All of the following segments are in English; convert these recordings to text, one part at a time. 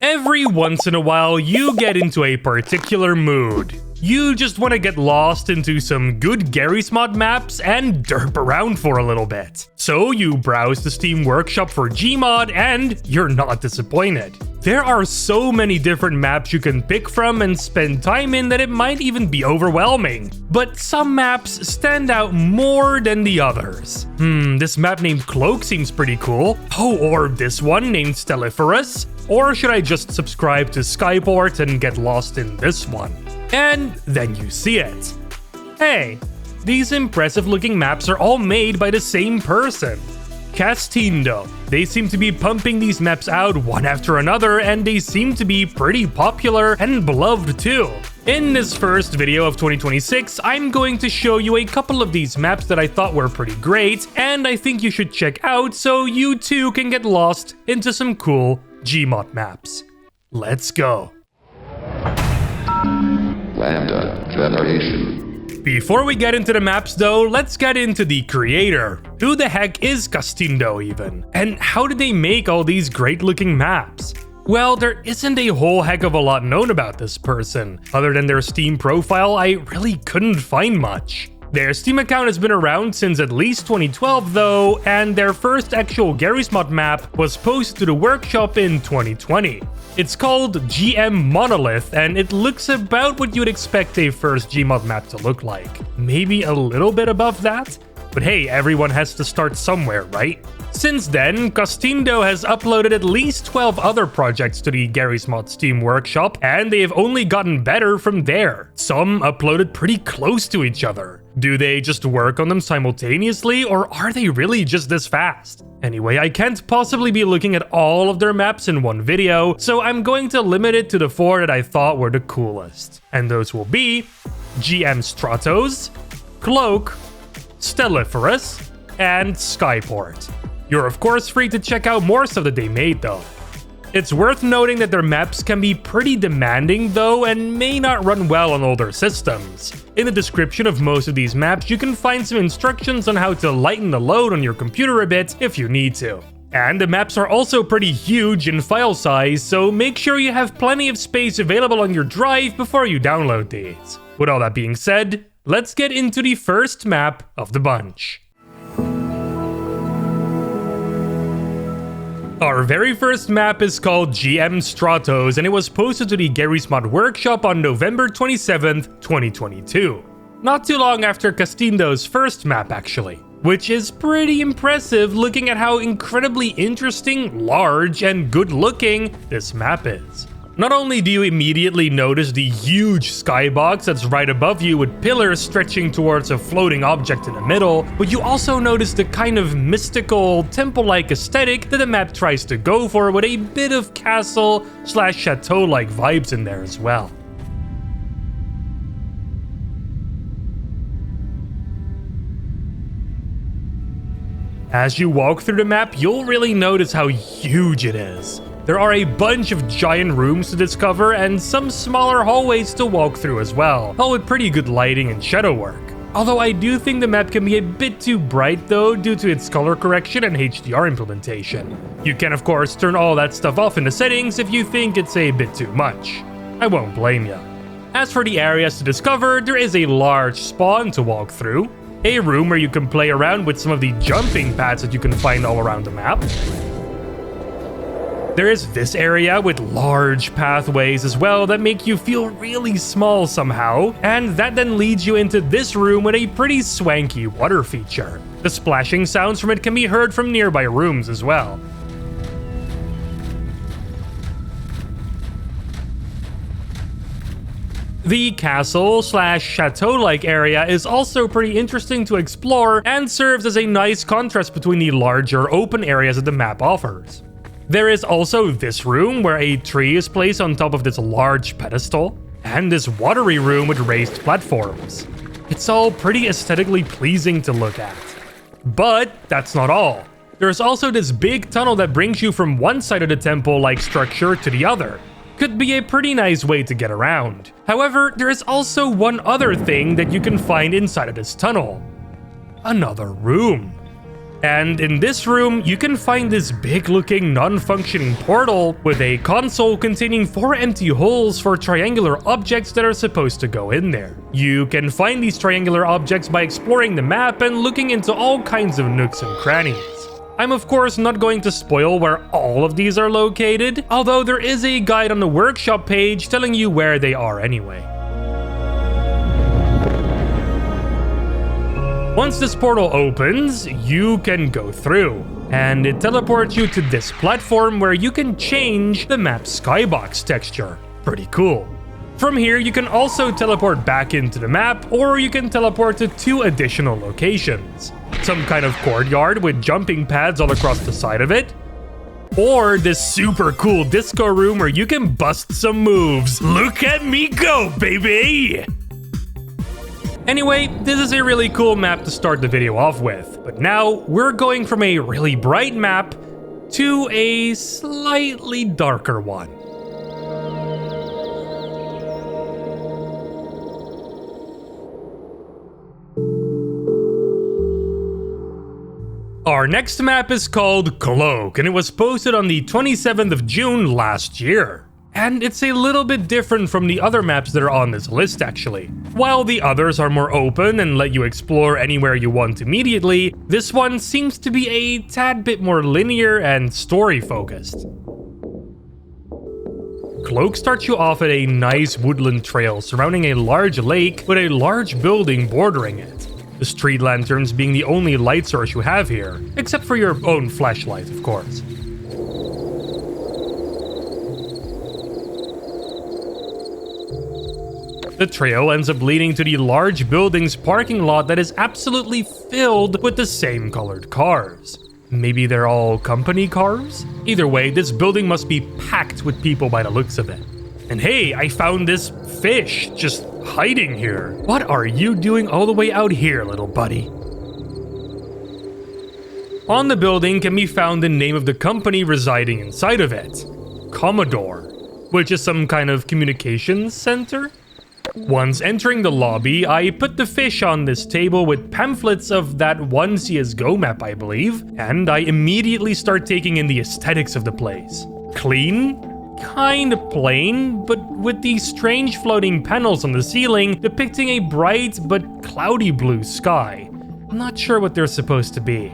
Every once in a while, you get into a particular mood. You just want to get lost into some good Garry's Mod maps and derp around for a little bit. So you browse the Steam Workshop for Gmod and you're not disappointed. There are so many different maps you can pick from and spend time in that it might even be overwhelming. But some maps stand out more than the others. This map named Cloak seems pretty cool. Oh, or this one named Stelliferous. Or should I just subscribe to Skyport and get lost in this one? And then you see it. Hey, these impressive looking maps are all made by the same person. Castindo. They seem to be pumping these maps out one after another, and they seem to be pretty popular and beloved too. In this first video of 2026, I'm going to show you a couple of these maps that I thought were pretty great, and I think you should check out so you too can get lost into some cool Gmod maps. Let's go. LambdaGeneration. Before we get into the maps though, let's get into the creator. Who the heck is Castindo even? And how did they make all these great looking maps? Well, there isn't a whole heck of a lot known about this person. Other than their Steam profile, I really couldn't find much. Their Steam account has been around since at least 2012 though, and their first actual Garry's Mod map was posted to the workshop in 2020. It's called GM Monolith, and it looks about what you'd expect a first Gmod map to look like. Maybe a little bit above that? But hey, everyone has to start somewhere, right? Since then, Castindo has uploaded at least 12 other projects to the Garry's Mod Steam Workshop, and they have only gotten better from there. Some uploaded pretty close to each other. Do they just work on them simultaneously, or are they really just this fast? Anyway, I can't possibly be looking at all of their maps in one video, so I'm going to limit it to the 4 that I thought were the coolest. And those will be GM Stratos, Cloak, Stelliferous, and Skyport. You're of course free to check out more stuff that they made though. It's worth noting that their maps can be pretty demanding though and may not run well on older systems. In the description of most of these maps, you can find some instructions on how to lighten the load on your computer a bit if you need to. And the maps are also pretty huge in file size, so make sure you have plenty of space available on your drive before you download these. With all that being said, let's get into the first map of the bunch. Our very first map is called GM Stratos, and it was posted to the Garry's Mod Workshop on November 27th, 2022. Not too long after Castindo's first map actually, which is pretty impressive looking at how incredibly interesting, large, and good looking this map is. Not only do you immediately notice the huge skybox that's right above you with pillars stretching towards a floating object in the middle, but you also notice the kind of mystical, temple-like aesthetic that the map tries to go for with a bit of castle/chateau-like vibes in there as well. As you walk through the map, you'll really notice how huge it is. There are a bunch of giant rooms to discover and some smaller hallways to walk through as well, all with pretty good lighting and shadow work. Although I do think the map can be a bit too bright though due to its color correction and HDR implementation. You can of course turn all that stuff off in the settings if you think it's a bit too much. I won't blame ya. As for the areas to discover, there is a large spawn to walk through, a room where you can play around with some of the jumping pads that you can find all around the map. There is this area with large pathways as well that make you feel really small somehow, and that then leads you into this room with a pretty swanky water feature. The splashing sounds from it can be heard from nearby rooms as well. The castle/chateau-like area is also pretty interesting to explore and serves as a nice contrast between the larger open areas that the map offers. There is also this room where a tree is placed on top of this large pedestal, and this watery room with raised platforms. It's all pretty aesthetically pleasing to look at. But that's not all. There's also this big tunnel that brings you from one side of the temple-like structure to the other. Could be a pretty nice way to get around. However, there is also one other thing that you can find inside of this tunnel. Another room. And in this room, you can find this big-looking non-functioning portal with a console containing 4 empty holes for triangular objects that are supposed to go in there. You can find these triangular objects by exploring the map and looking into all kinds of nooks and crannies. I'm of course not going to spoil where all of these are located, although there is a guide on the workshop page telling you where they are anyway. Once this portal opens, you can go through, and it teleports you to this platform where you can change the map's skybox texture. Pretty cool. From here, you can also teleport back into the map, or you can teleport to 2 additional locations. Some kind of courtyard with jumping pads all across the side of it, or this super cool disco room where you can bust some moves. Look at me go, baby! Anyway, this is a really cool map to start the video off with, but now we're going from a really bright map to a slightly darker one. Our next map is called Cloak, and it was posted on the 27th of June last year. And it's a little bit different from the other maps that are on this list actually. While the others are more open and let you explore anywhere you want immediately, this one seems to be a tad bit more linear and story focused. Cloak starts you off at a nice woodland trail surrounding a large lake with a large building bordering it. The street lanterns being the only light source you have here, except for your own flashlight, of course. The trail ends up leading to the large building's parking lot that is absolutely filled with the same colored cars. Maybe they're all company cars? Either way, this building must be packed with people by the looks of it. And hey, I found this fish just hiding here. What are you doing all the way out here, little buddy? On the building can be found the name of the company residing inside of it, Commodore, which is some kind of communications center? Once entering the lobby, I put the fish on this table with pamphlets of that one CSGO map, I believe, and I immediately start taking in the aesthetics of the place. Clean, kind of plain, but with these strange floating panels on the ceiling depicting a bright but cloudy blue sky. I'm not sure what they're supposed to be.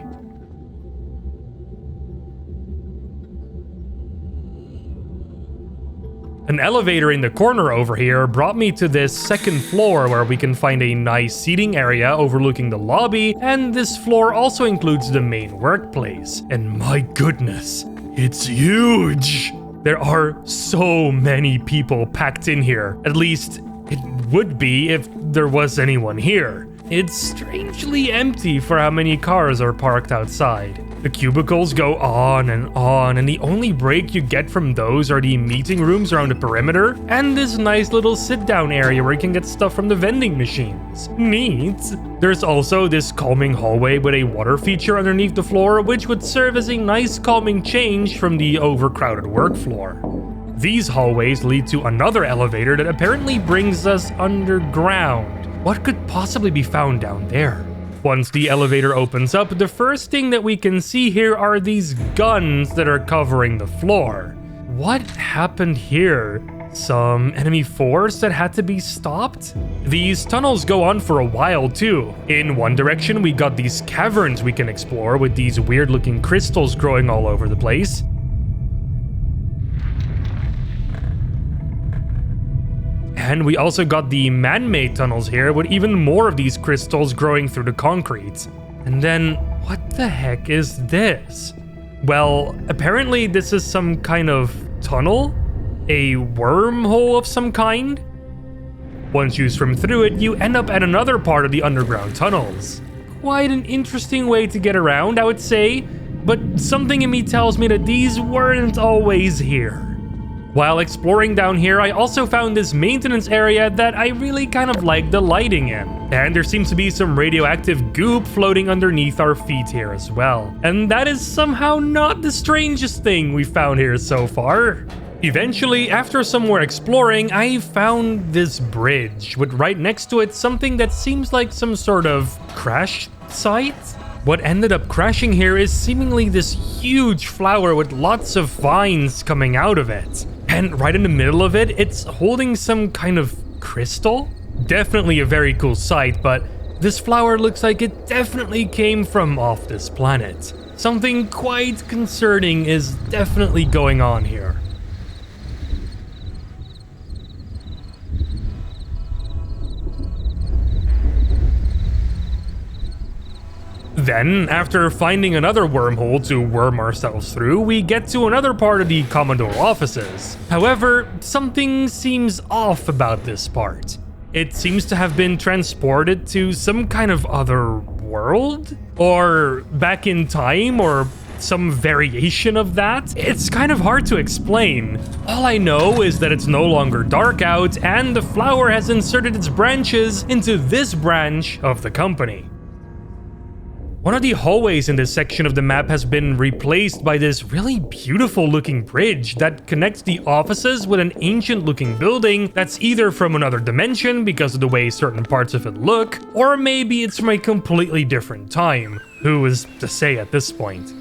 An elevator in the corner over here brought me to this second floor where we can find a nice seating area overlooking the lobby, and this floor also includes the main workplace. And my goodness, it's huge! There are so many people packed in here. At least, it would be if there was anyone here. It's strangely empty for how many cars are parked outside. The cubicles go on, and the only break you get from those are the meeting rooms around the perimeter, and this nice little sit-down area where you can get stuff from the vending machines. Neat! There's also this calming hallway with a water feature underneath the floor, which would serve as a nice calming change from the overcrowded work floor. These hallways lead to another elevator that apparently brings us underground. What could possibly be found down there? Once the elevator opens up, the first thing that we can see here are these guns that are covering the floor. What happened here? Some enemy force that had to be stopped? These tunnels go on for a while too. In one direction, we got these caverns we can explore with these weird looking crystals growing all over the place. And we also got the man-made tunnels here with even more of these crystals growing through the concrete. And then, what the heck is this? Well, apparently this is some kind of tunnel? A wormhole of some kind? Once you swim through it, you end up at another part of the underground tunnels. Quite an interesting way to get around, I would say, but something in me tells me that these weren't always here. While exploring down here, I also found this maintenance area that I really kind of like the lighting in. And there seems to be some radioactive goop floating underneath our feet here as well. And that is somehow not the strangest thing we found here so far. Eventually, after some more exploring, I found this bridge with right next to it something that seems like some sort of crash site. What ended up crashing here is seemingly this huge flower with lots of vines coming out of it. And right in the middle of it, it's holding some kind of crystal? Definitely a very cool sight, but this flower looks like it definitely came from off this planet. Something quite concerning is definitely going on here. Then, after finding another wormhole to worm ourselves through, we get to another part of the Commodore offices. However, something seems off about this part. It seems to have been transported to some kind of other world? Or back in time, or some variation of that? It's kind of hard to explain. All I know is that it's no longer dark out, and the flower has inserted its branches into this branch of the company. One of the hallways in this section of the map has been replaced by this really beautiful looking bridge that connects the offices with an ancient looking building that's either from another dimension because of the way certain parts of it look, or maybe it's from a completely different time. Who is to say at this point?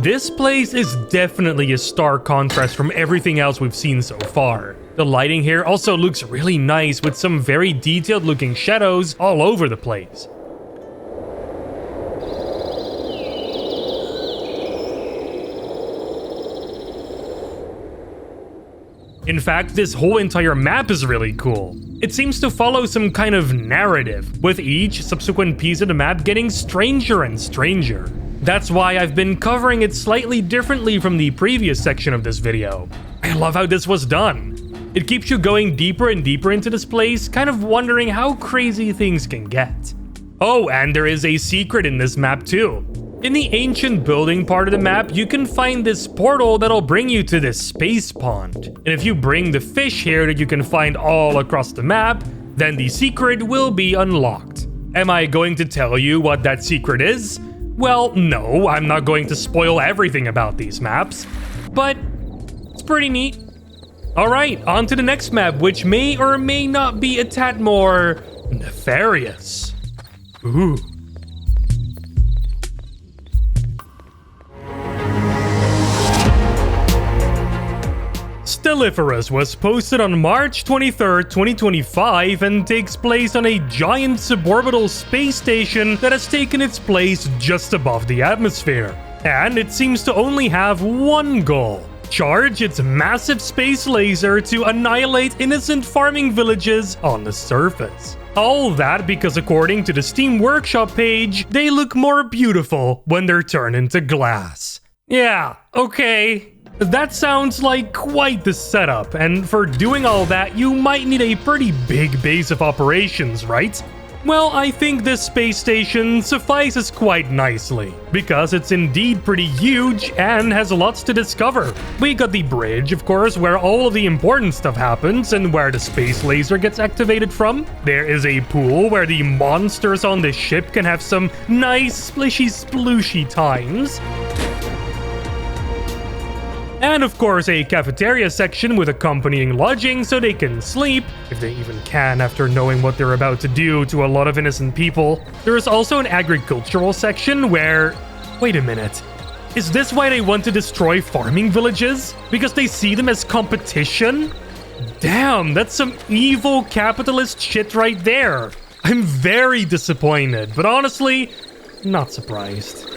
This place is definitely a stark contrast from everything else we've seen so far. The lighting here also looks really nice with some very detailed looking shadows all over the place. In fact, this whole entire map is really cool. It seems to follow some kind of narrative, with each subsequent piece of the map getting stranger and stranger. That's why I've been covering it slightly differently from the previous section of this video. I love how this was done. It keeps you going deeper and deeper into this place, kind of wondering how crazy things can get. Oh, and there is a secret in this map too. In the ancient building part of the map, you can find this portal that'll bring you to this space pond. And if you bring the fish here that you can find all across the map, then the secret will be unlocked. Am I going to tell you what that secret is? Well, no, I'm not going to spoil everything about these maps, but it's pretty neat. Alright, on to the next map, which may or may not be a tad more nefarious. Ooh. Stelliferous was posted on March 23rd, 2025 and takes place on a giant suborbital space station that has taken its place just above the atmosphere. And it seems to only have one goal: charge its massive space laser to annihilate innocent farming villages on the surface. All that because according to the Steam Workshop page, they look more beautiful when they're turned into glass. Yeah, okay. That sounds like quite the setup, and for doing all that, you might need a pretty big base of operations, right? Well, I think this space station suffices quite nicely, because it's indeed pretty huge and has lots to discover. We got the bridge, of course, where all of the important stuff happens and where the space laser gets activated from. There is a pool where the monsters on the ship can have some nice splishy splooshy times. And of course a cafeteria section with accompanying lodging so they can sleep, if they even can after knowing what they're about to do to a lot of innocent people. There is also an agricultural section where... Wait a minute. Is this why they want to destroy farming villages? Because they see them as competition? Damn, that's some evil capitalist shit right there. I'm very disappointed, but honestly, not surprised.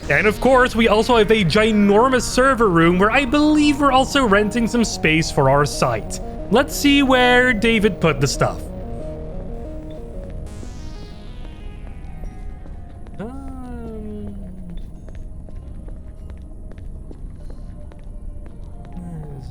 And of course, we also have a ginormous server room where I believe we're also renting some space for our site. Let's see where David put the stuff. Where is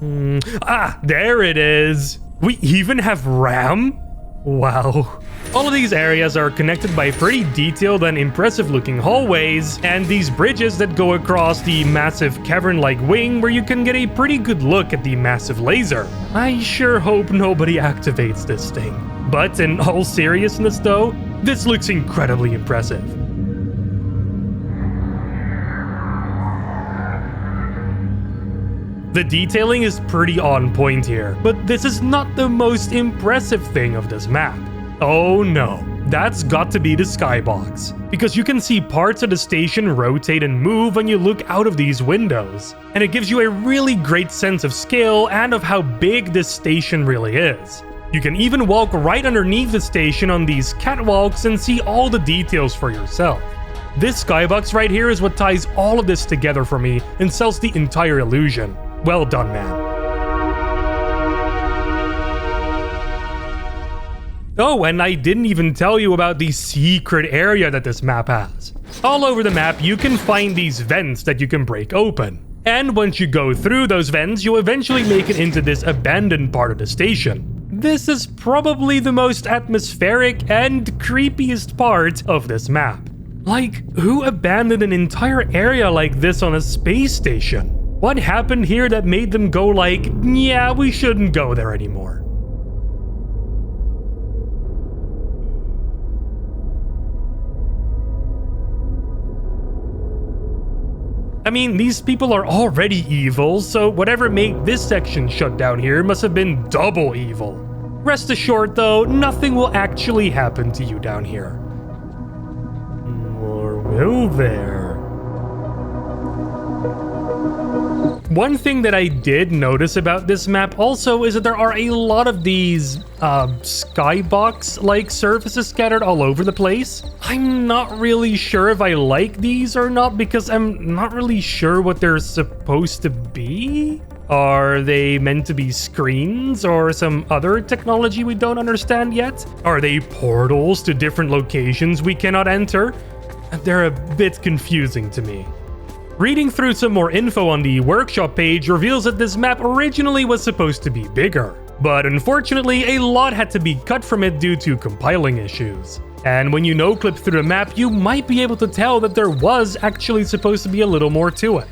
it? There it is. We even have RAM? Wow. All of these areas are connected by pretty detailed and impressive looking hallways, and these bridges that go across the massive cavern-like wing where you can get a pretty good look at the massive laser. I sure hope nobody activates this thing. But in all seriousness though, this looks incredibly impressive. The detailing is pretty on point here, but this is not the most impressive thing of this map. Oh no, that's got to be the skybox, because you can see parts of the station rotate and move when you look out of these windows, and it gives you a really great sense of scale and of how big this station really is. You can even walk right underneath the station on these catwalks and see all the details for yourself. This skybox right here is what ties all of this together for me and sells the entire illusion. Well done, man. Oh, and I didn't even tell you about the secret area that this map has. All over the map, you can find these vents that you can break open. And once you go through those vents, you'll eventually make it into this abandoned part of the station. This is probably the most atmospheric and creepiest part of this map. Like, who abandoned an entire area like this on a space station? What happened here that made them go like, yeah, we shouldn't go there anymore? I mean, these people are already evil, so whatever made this section shut down here must have been double evil. Rest assured though, nothing will actually happen to you down here. Or will there? One thing that I did notice about this map also is that there are a lot of these skybox-like surfaces scattered all over the place. I'm not really sure if I like these or not because I'm not really sure what they're supposed to be. Are they meant to be screens or some other technology we don't understand yet? Are they portals to different locations we cannot enter? They're a bit confusing to me. Reading through some more info on the workshop page reveals that this map originally was supposed to be bigger, but unfortunately a lot had to be cut from it due to compiling issues. And when you no-clip through the map, you might be able to tell that there was actually supposed to be a little more to it.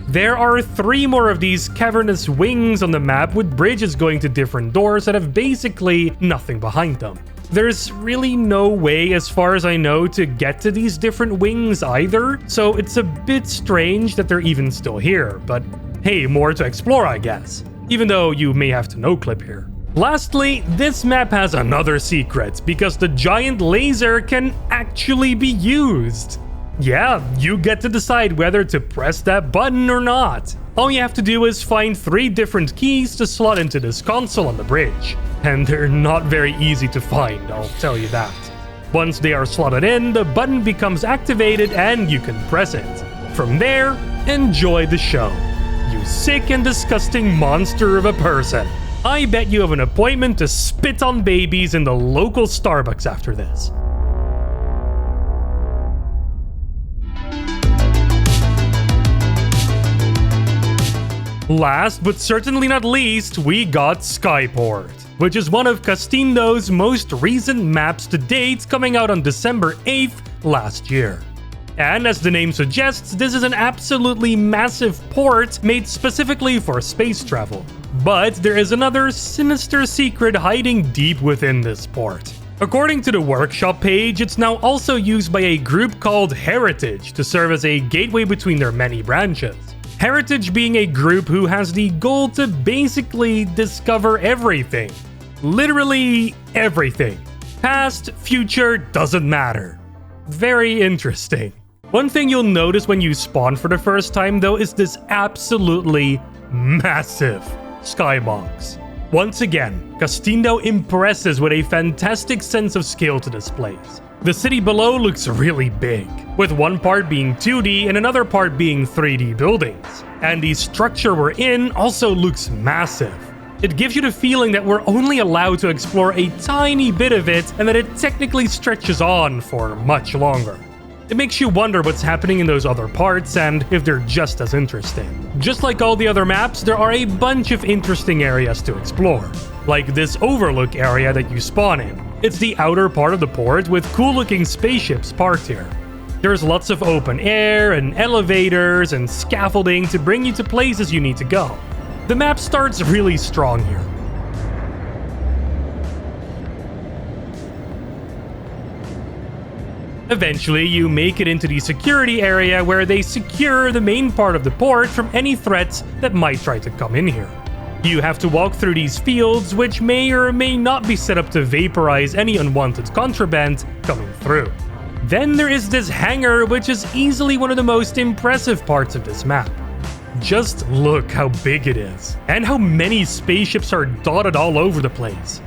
There are 3 more of these cavernous wings on the map with bridges going to different doors that have basically nothing behind them. There's really no way, as far as I know, to get to these different wings either, so it's a bit strange that they're even still here, but hey, more to explore, I guess. Even though you may have to no-clip here. Lastly, this map has another secret, because the giant laser can actually be used. Yeah, you get to decide whether to press that button or not. All you have to do is find 3 different keys to slot into this console on the bridge. And they're not very easy to find, I'll tell you that. Once they are slotted in, the button becomes activated and you can press it. From there, enjoy the show. You sick and disgusting monster of a person. I bet you have an appointment to spit on babies in the local Starbucks after this. Last but certainly not least, we got Skyport, which is one of Castindo's most recent maps to date, coming out on December 8th last year. And as the name suggests, this is an absolutely massive port made specifically for space travel. But there is another sinister secret hiding deep within this port. According to the workshop page, it's now also used by a group called Heritage to serve as a gateway between their many branches. Heritage being a group who has the goal to basically discover everything. Literally everything. Past, future, doesn't matter. Very interesting. One thing you'll notice when you spawn for the first time though is this absolutely massive skybox. Once again, Castindo impresses with a fantastic sense of scale to this place. The city below looks really big, with one part being 2D and another part being 3D buildings. And the structure we're in also looks massive. It gives you the feeling that we're only allowed to explore a tiny bit of it and that it technically stretches on for much longer. It makes you wonder what's happening in those other parts and if they're just as interesting. Just like all the other maps, there are a bunch of interesting areas to explore, like this overlook area that you spawn in. It's the outer part of the port with cool looking spaceships parked here. There's lots of open air and elevators and scaffolding to bring you to places you need to go. The map starts really strong here. Eventually, you make it into the security area where they secure the main part of the port from any threats that might try to come in here. You have to walk through these fields, which may or may not be set up to vaporize any unwanted contraband coming through. Then there is this hangar, which is easily one of the most impressive parts of this map. Just look how big it is, and how many spaceships are dotted all over the place.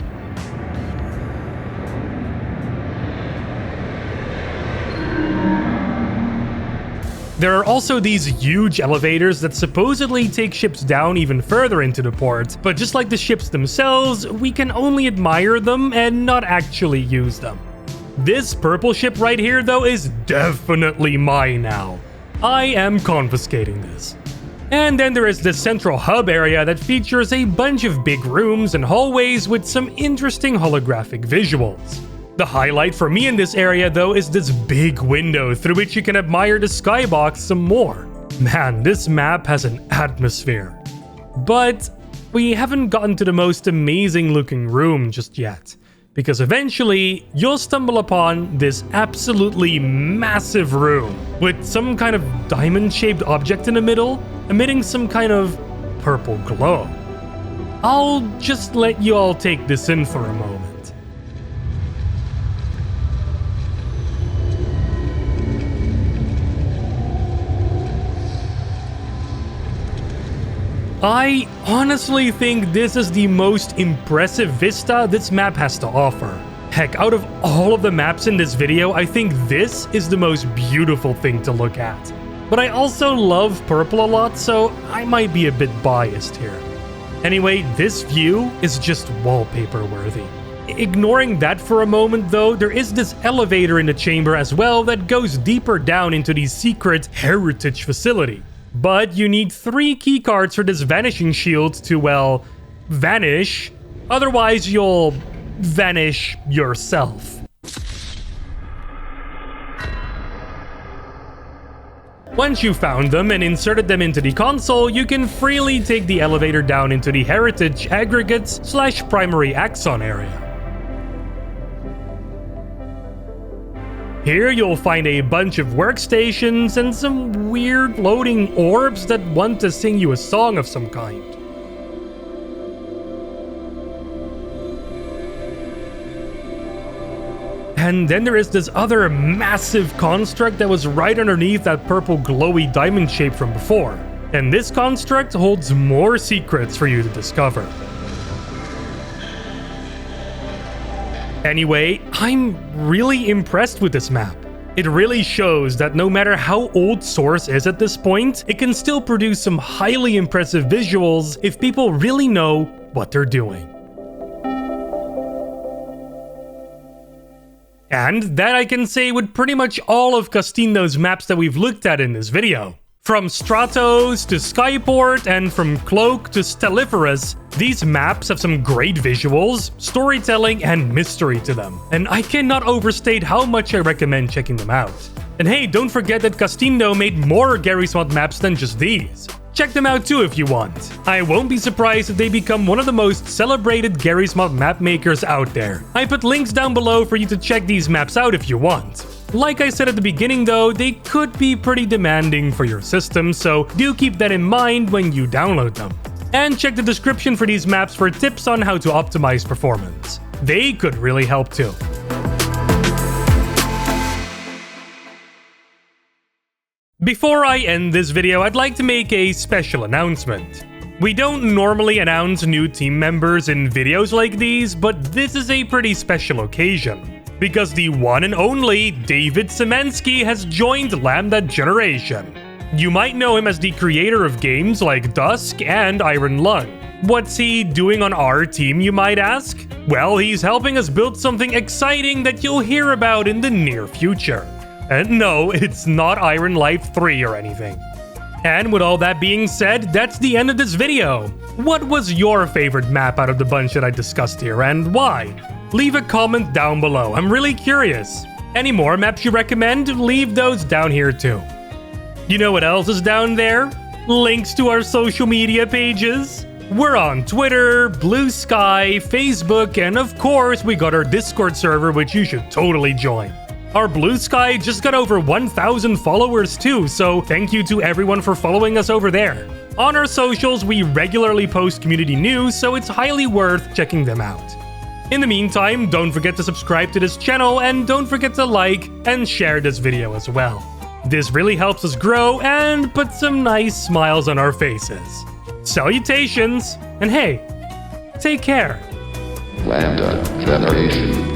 There are also these huge elevators that supposedly take ships down even further into the port, but just like the ships themselves, we can only admire them and not actually use them. This purple ship right here though is definitely mine now. I am confiscating this. And then there is this central hub area that features a bunch of big rooms and hallways with some interesting holographic visuals. The highlight for me in this area though is this big window through which you can admire the skybox some more. Man, this map has an atmosphere. But we haven't gotten to the most amazing looking room just yet, because eventually you'll stumble upon this absolutely massive room with some kind of diamond-shaped object in the middle, emitting some kind of purple glow. I'll just let you all take this in for a moment. I honestly think this is the most impressive vista this map has to offer. Heck, out of all of the maps in this video, I think this is the most beautiful thing to look at. But I also love purple a lot, so I might be a bit biased here. Anyway, this view is just wallpaper worthy. Ignoring that for a moment though, there is this elevator in the chamber as well that goes deeper down into the secret heritage facility. But you need 3 keycards for this vanishing shield to, well, vanish. Otherwise, you'll vanish yourself. Once you found them and inserted them into the console, you can freely take the elevator down into the heritage aggregates/primary axon area. Here you'll find a bunch of workstations and some weird floating orbs that want to sing you a song of some kind. And then there is this other massive construct that was right underneath that purple glowy diamond shape from before. And this construct holds more secrets for you to discover. Anyway, I'm really impressed with this map. It really shows that no matter how old Source is at this point, it can still produce some highly impressive visuals if people really know what they're doing. And that I can say with pretty much all of Castindo's maps that we've looked at in this video. From Stratos to Skyport and from Cloak to Stelliferous, these maps have some great visuals, storytelling, and mystery to them. And I cannot overstate how much I recommend checking them out. And hey, don't forget that Castindo made more Garry's Mod maps than just these. Check them out too if you want. I won't be surprised if they become one of the most celebrated Garry's Mod map makers out there. I put links down below for you to check these maps out if you want. Like I said at the beginning though, they could be pretty demanding for your system, so do keep that in mind when you download them. And check the description for these maps for tips on how to optimize performance. They could really help too. Before I end this video, I'd like to make a special announcement. We don't normally announce new team members in videos like these, but this is a pretty special occasion. Because the one and only David Semensky has joined LambdaGeneration. You might know him as the creator of games like Dusk and Iron Lung. What's he doing on our team, you might ask? Well, he's helping us build something exciting that you'll hear about in the near future. And no, it's not Iron Life 3 or anything. And with all that being said, that's the end of this video. What was your favorite map out of the bunch that I discussed here, and why? Leave a comment down below, I'm really curious. Any more maps you recommend? Leave those down here too. You know what else is down there? Links to our social media pages. We're on Twitter, Blue Sky, Facebook, and of course we got our Discord server which you should totally join. Our Blue Sky just got over 1,000 followers too, so thank you to everyone for following us over there. On our socials, we regularly post community news, so it's highly worth checking them out. In the meantime, don't forget to subscribe to this channel and don't forget to like and share this video as well. This really helps us grow and put some nice smiles on our faces. Salutations, and hey, take care. LambdaGeneration.